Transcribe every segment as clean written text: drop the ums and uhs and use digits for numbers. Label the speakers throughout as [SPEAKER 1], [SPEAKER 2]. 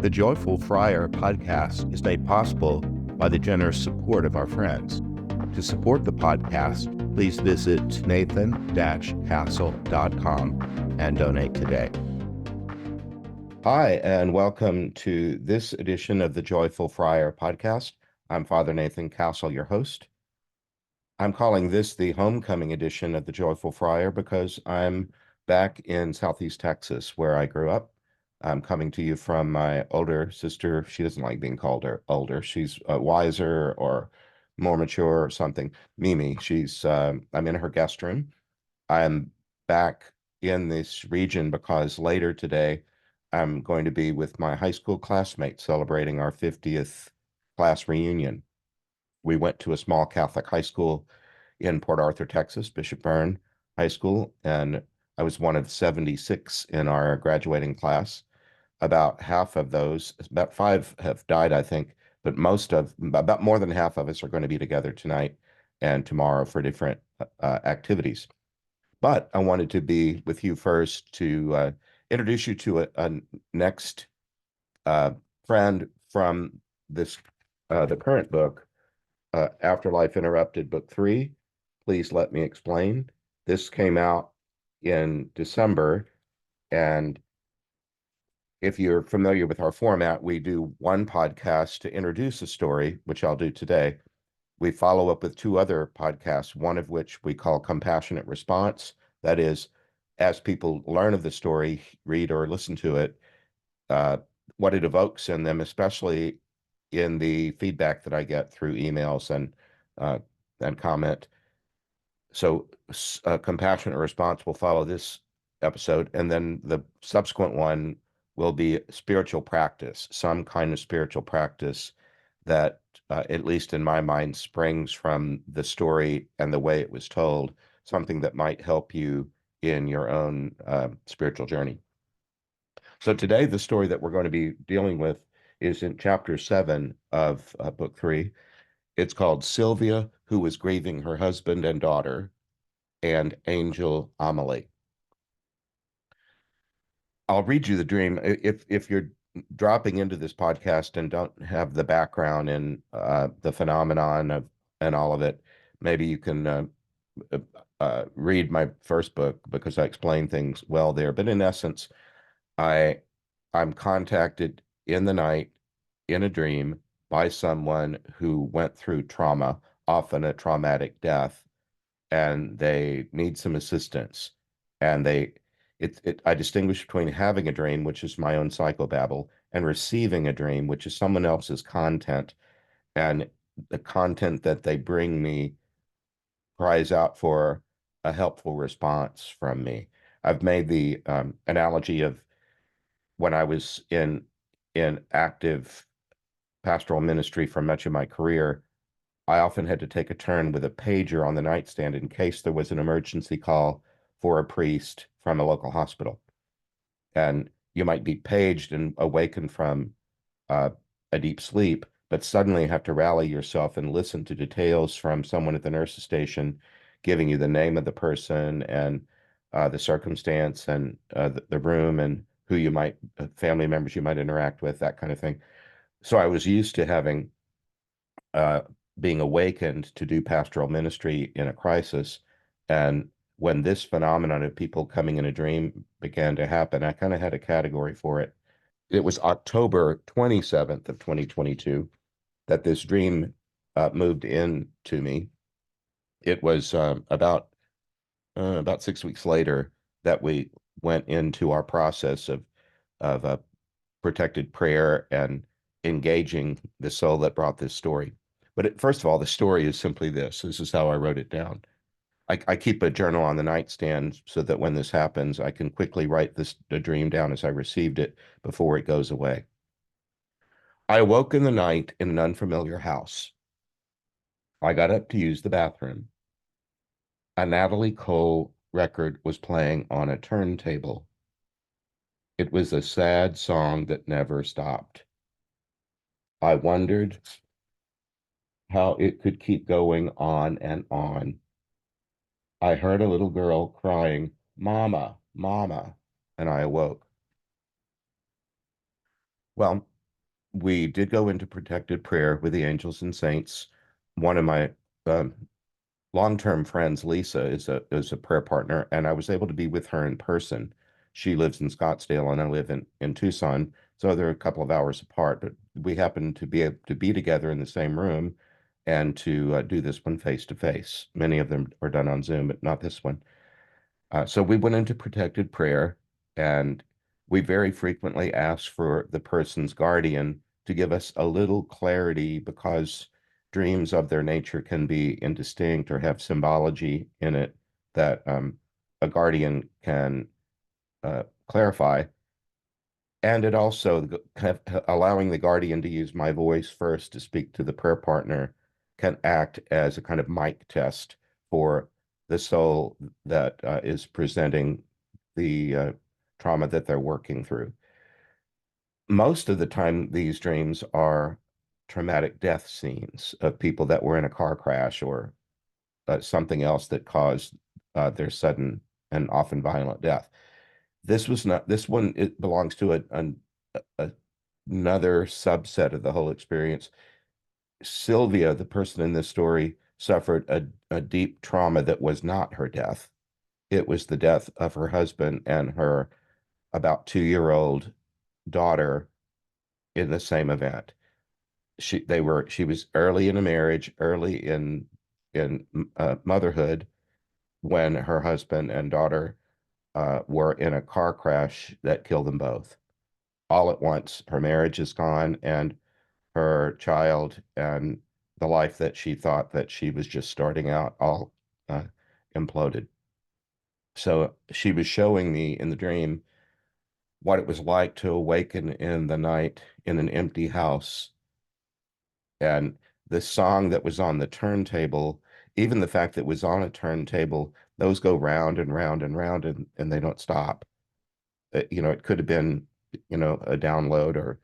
[SPEAKER 1] The Joyful Friar podcast is made possible by the generous support of our friends. To support the podcast, please visit nathan-castle.com and donate today. Hi, and welcome to this edition of the Joyful Friar podcast. I'm Father Nathan Castle, your host. I'm calling this the homecoming edition of the Joyful Friar because I'm back in Southeast Texas, where I grew up. I'm coming to you from my older sister. She doesn't like being called older. She's wiser or more mature or something. Mimi, I'm in her guest room. I'm back in this region because later today, I'm going to be with my high school classmates celebrating our 50th class reunion. We went to a small Catholic high school in Port Arthur, Texas, Bishop Byrne High School, and I was one of 76 in our graduating class. About half of those, about five have died, I think, but about more than half of us are going to be together tonight and tomorrow for different activities. But I wanted to be with you first to introduce you to a next uh, friend from the current book, Afterlife Interrupted, Book 3. Please Let Me Explain. This came out in December, and if you're familiar with our format, we do one podcast to introduce a story, which I'll do today. We follow up with two other podcasts, one of which we call Compassionate Response. That is, as people learn of the story, read or listen to it, uh, what it evokes in them, especially in the feedback that I get through emails uh, and comment. So, Compassionate Response will follow this episode, and then the subsequent one will be spiritual practice, some kind of spiritual practice that, at least in my mind, springs from the story and the way it was told, something that might help you in your own spiritual journey. So today, the story that we're going to be dealing with is in chapter 7 of book 3. It's called Sylvia, who was grieving her husband and daughter, and Angel Amalie. I'll read you the dream. If you're dropping into this podcast and don't have the background in the phenomenon of and all of it, maybe you can read my first book because I explain things well there. But in essence, I I'm contacted in the night in a dream by someone who went through trauma, often a traumatic death, and they need some assistance. And I distinguish between having a dream, which is my own psychobabble, and receiving a dream, which is someone else's content. And the content that they bring me cries out for a helpful response from me. I've made the analogy of when I was in active pastoral ministry for much of my career. I often had to take a turn with a pager on the nightstand in case there was an emergency call for a priest from a local hospital. And you might be paged and awakened from uh, a deep sleep, but suddenly have to rally yourself and listen to details from someone at the nurse's station, giving you the name of the person and the circumstance and the room and who you might, family members you might interact with, that kind of thing. So I was used to having uh, being awakened to do pastoral ministry in a crisis. And when this phenomenon of people coming in a dream began to happen, I kind of had a category for it. It was October 27th of 2022 that this dream moved in to me. It was about 6 weeks later that we went into our process of protected prayer and engaging the soul that brought this story. But first of all, the story is simply this. This is how I wrote it down. I keep a journal on the nightstand so that when this happens, I can quickly write the dream down as I received it before it goes away. I awoke in the night in an unfamiliar house. I got up to use the bathroom. A Natalie Cole record was playing on a turntable. It was a sad song that never stopped. I wondered how it could keep going on and on. I heard a little girl crying, "Mama, Mama," and I awoke. Well, we did go into protected prayer with the angels and saints. One of my um, long-term friends, Lisa, is a prayer partner, and I was able to be with her in person. She lives in Scottsdale, and I live in Tucson, so they're a couple of hours apart. But we happened to be able to be together in the same room and to do this one face to face. Many of them are done on Zoom, but not this one. So we went into protected prayer, and we very frequently ask for the person's guardian to give us a little clarity because dreams of their nature can be indistinct or have symbology in it that a guardian can clarify. And it also allowing the guardian to use my voice first to speak to the prayer partner can act as a kind of mic test for the soul that is presenting the trauma that they're working through. Most of the time, these dreams are traumatic death scenes of people that were in a car crash or something else that caused their sudden and often violent death. This was not, this one, it belongs to a another subset of the whole experience. Sylvia, the person in this story, suffered a deep trauma that was not her death. It was the death of her husband and her about 2-year-old daughter in the same event. She was early in a marriage, early in motherhood when her husband and daughter were in a car crash that killed them both. All at once, her marriage is gone, and her child and the life that she thought that she was just starting out all uh, imploded. So she was showing me in the dream what it was like to awaken in the night in an empty house. And the song that was on the turntable, even the fact that it was on a turntable, those go round and round and round and they don't stop. It could have been, a download or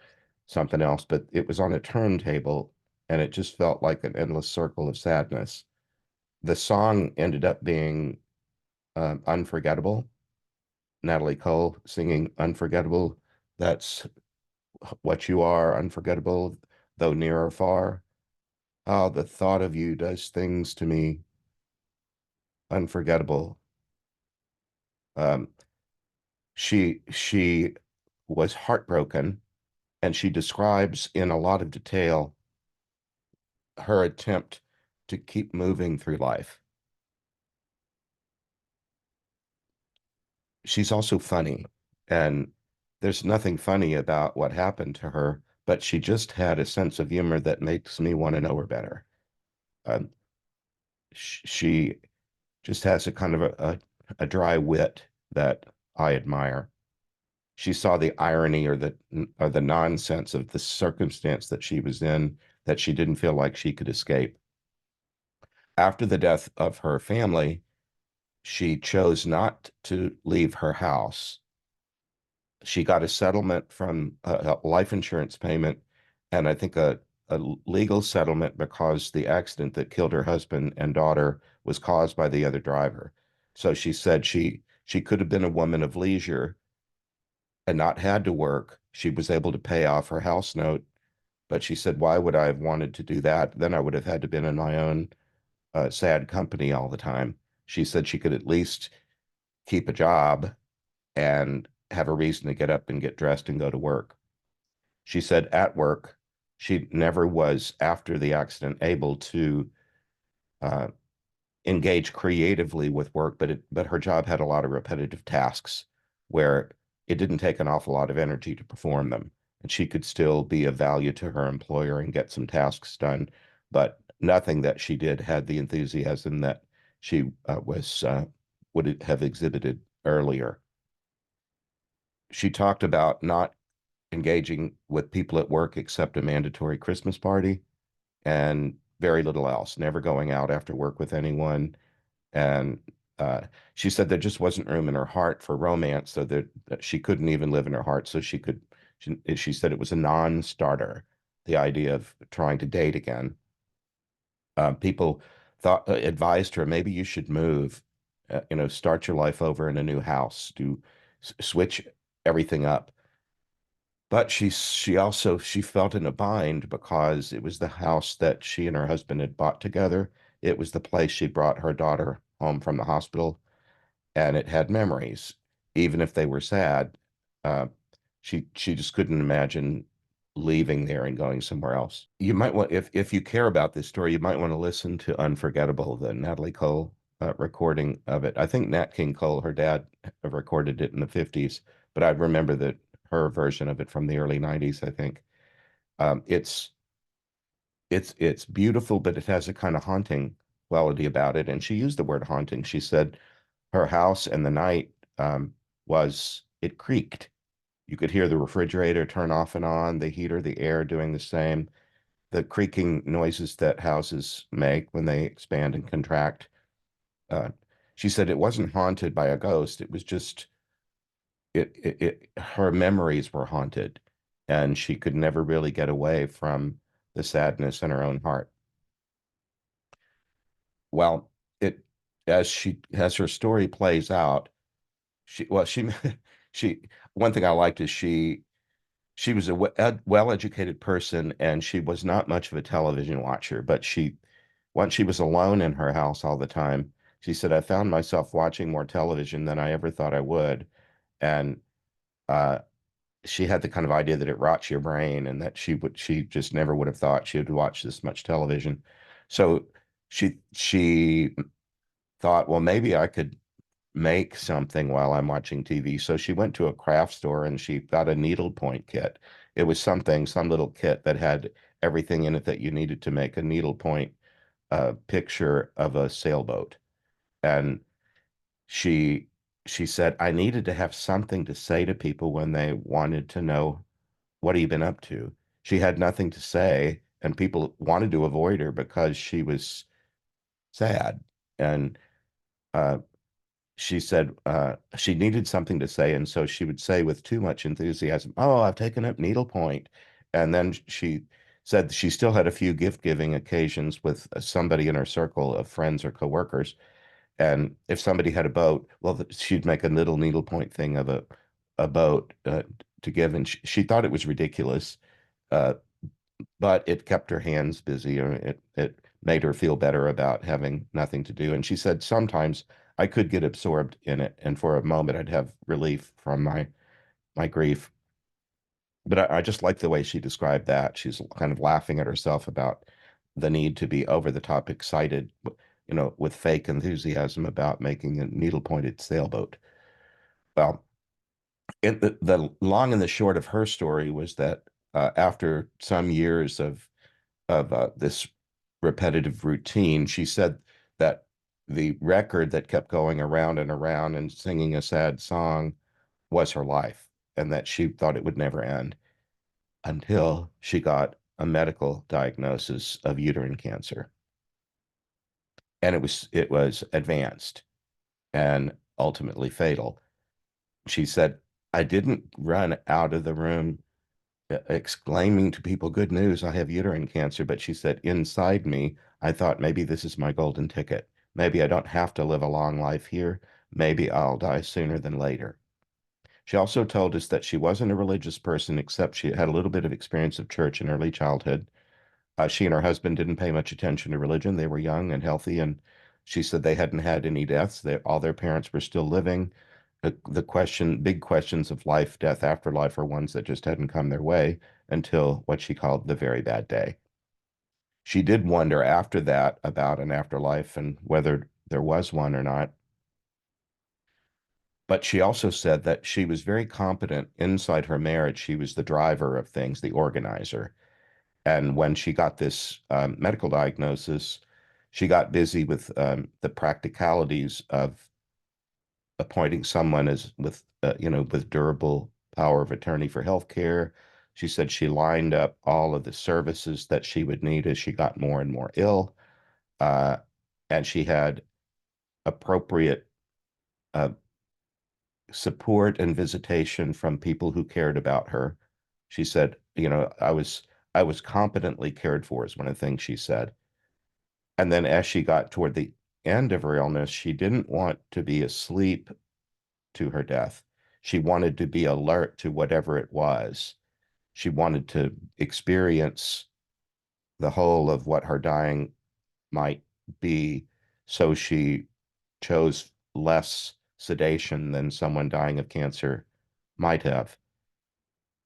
[SPEAKER 1] something else, but it was on a turntable and it just felt like an endless circle of sadness. The song ended up being Unforgettable. Natalie Cole singing Unforgettable. That's what you are, unforgettable, though near or far. How the thought of you does things to me, unforgettable. Um, she was heartbroken, and she describes in a lot of detail her attempt to keep moving through life. She's also funny, and there's nothing funny about what happened to her, but she just had a sense of humor that makes me want to know her better. Um, she just has a kind of a dry wit that I admire. She saw the irony or the nonsense of the circumstance that she was in that she didn't feel like she could escape. After the death of her family, she chose not to leave her house. She got a settlement from a life insurance payment and I think a legal settlement because the accident that killed her husband and daughter was caused by the other driver. So she said she could have been a woman of leisure and not had to work. She was able to pay off her house note, but she said, why would I have wanted to do that? Then I would have had to been in my own sad company all the time. She said she could at least keep a job and have a reason to get up and get dressed and go to work. She said at work, she never was, after the accident, able to uh, engage creatively with work, but her job had a lot of repetitive tasks where it didn't take an awful lot of energy to perform them. And she could still be of value to her employer and get some tasks done, but nothing that she did had the enthusiasm that she would have exhibited earlier. She talked about not engaging with people at work except a mandatory Christmas party and very little else, never going out after work with anyone. And she said there just wasn't room in her heart for romance, so that she couldn't even live in her heart. So she said it was a non-starter, the idea of trying to date again. People advised her maybe you should move, start your life over in a new house, switch everything up. But she felt in a bind because it was the house that she and her husband had bought together. It was the place she brought her daughter home from the hospital, and it had memories, even if they were sad. Uh, she just couldn't imagine leaving there and going somewhere else. You might want, if you care about this story, you might want to listen to Unforgettable, the Natalie Cole recording of it. I think Nat King Cole, her dad, recorded it in the 50s, but I remember that her version of it from the early 90s, I think. It's it's beautiful, but it has a kind of haunting quality about it. And she used the word haunting. She said her house in the night was it creaked. You could hear the refrigerator turn off and on, the heater, the air doing the same, the creaking noises that houses make when they expand and contract. Uh, she said it wasn't haunted by a ghost. It was just her memories were haunted, and she could never really get away from the sadness in her own heart. Well, it as her story plays out, she she one thing I liked is she was a well-educated person, and she was not much of a television watcher, but once she was alone in her house all the time, she said, I found myself watching more television than I ever thought I would. And uh, she had the kind of idea that it rots your brain, and that she just never would have thought she would watch this much television. So she thought, well, maybe I could make something while I'm watching TV. So she went to a craft store and she got a needlepoint kit. It was some little kit that had everything in it that you needed to make a needlepoint picture of a sailboat. And she she said, I needed to have something to say to people when they wanted to know, what have you been up to? She had nothing to say, and people wanted to avoid her because she was sad. And uh, she said she needed something to say, and so she would say with too much enthusiasm, "Oh, I've taken up needlepoint," and then she said she still had a few gift-giving occasions with somebody in her circle of friends or coworkers, and if somebody had a boat, well, she'd make a little needlepoint thing of a boat to give, and she thought it was ridiculous, uh, but it kept her hands busy, or it made her feel better about having nothing to do. And she said sometimes I could get absorbed in it, and for a moment I'd have relief from my grief. But I just like the way she described that. She's kind of laughing at herself about the need to be over the top excited, with fake enthusiasm about making a needle-pointed sailboat. Well, the long and the short of her story was that after some years of this repetitive routine, she said that the record that kept going around and around and singing a sad song was her life, and that she thought it would never end until she got a medical diagnosis of uterine cancer. And it was advanced and ultimately fatal. She said, I didn't run out of the room exclaiming to people, good news, I have uterine cancer. But she said, inside me, I thought maybe this is my golden ticket. Maybe I don't have to live a long life here. Maybe I'll die sooner than later. She also told us that she wasn't a religious person, except she had a little bit of experience of church in early childhood. She and her husband didn't pay much attention to religion. They were young and healthy, and she said they hadn't had any deaths. All their parents were still living. Big questions of life, death, afterlife are ones that just hadn't come their way until what she called the very bad day. She did wonder after that about an afterlife and whether there was one or not. But she also said that she was very competent inside her marriage. She was the driver of things, the organizer. And when she got this medical diagnosis, she got busy with the practicalities of appointing someone as with durable power of attorney for healthcare. She said she lined up all of the services that she would need as she got more and more ill, uh, and she had appropriate uh, support and visitation from people who cared about her. She said, I was competently cared for, is one of the things she said. And then as she got toward the end of her illness, she didn't want to be asleep to her death. She wanted to be alert to whatever it was. She wanted to experience the whole of what her dying might be, so she chose less sedation than someone dying of cancer might have.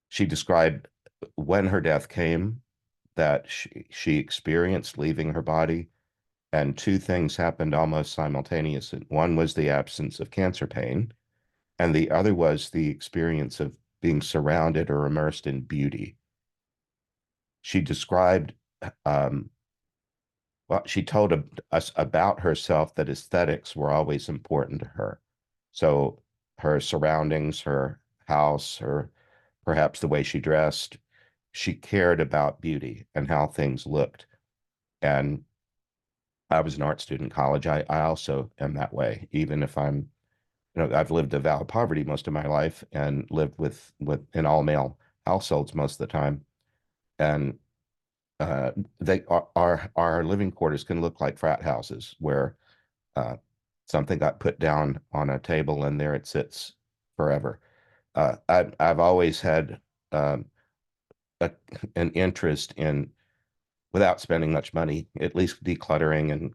[SPEAKER 1] She described when her death came that she experienced leaving her body, and two things happened almost simultaneously. One was the absence of cancer pain, and the other was the experience of being surrounded or immersed in beauty. She described, well, she told us about herself that aesthetics were always important to her. So her surroundings, her house, her perhaps the way she dressed, she cared about beauty and how things looked. And I was an art student in college. I also am that way, even if I've lived a vow of poverty most of my life and lived with in all male households most of the time. And they our living quarters can look like frat houses where uh, something got put down on a table and there it sits forever. I've always had um, a, an interest in, without spending much money, at least decluttering and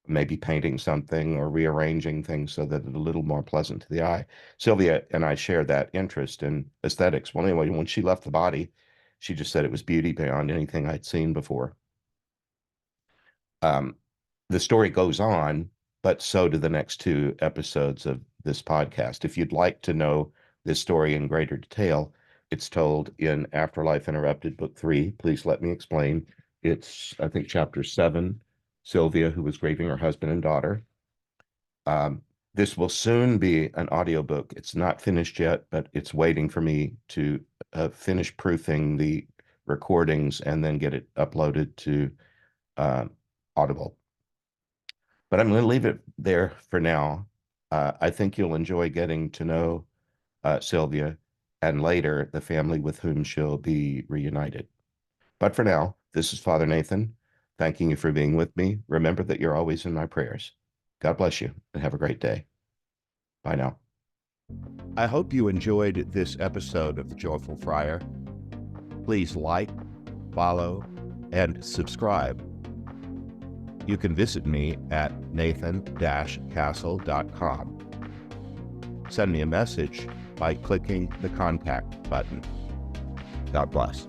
[SPEAKER 1] maybe painting something or rearranging things so that it's a little more pleasant to the eye. Sylvia and I share that interest in aesthetics. Well, anyway, when she left the body, she just said it was beauty beyond anything I'd seen before. Um, the story goes on, but so do the next two episodes of this podcast. If you'd like to know this story in greater detail, it's told in Afterlife Interrupted, Book 3. Please let me explain. It's, I think, Chapter 7, Sylvia, who was grieving her husband and daughter. This will soon be an audiobook. It's not finished yet, but it's waiting for me to finish proofing the recordings and then get it uploaded to uh, Audible. But I'm going to leave it there for now. I think you'll enjoy getting to know Sylvia and later the family with whom she'll be reunited. But for now, this is Father Nathan, thanking you for being with me. Remember that you're always in my prayers. God bless you and have a great day. Bye now. I hope you enjoyed this episode of The Joyful Friar. Please like, follow, and subscribe. You can visit me at nathan-castle.com. Send me a message by clicking the contact button. God bless.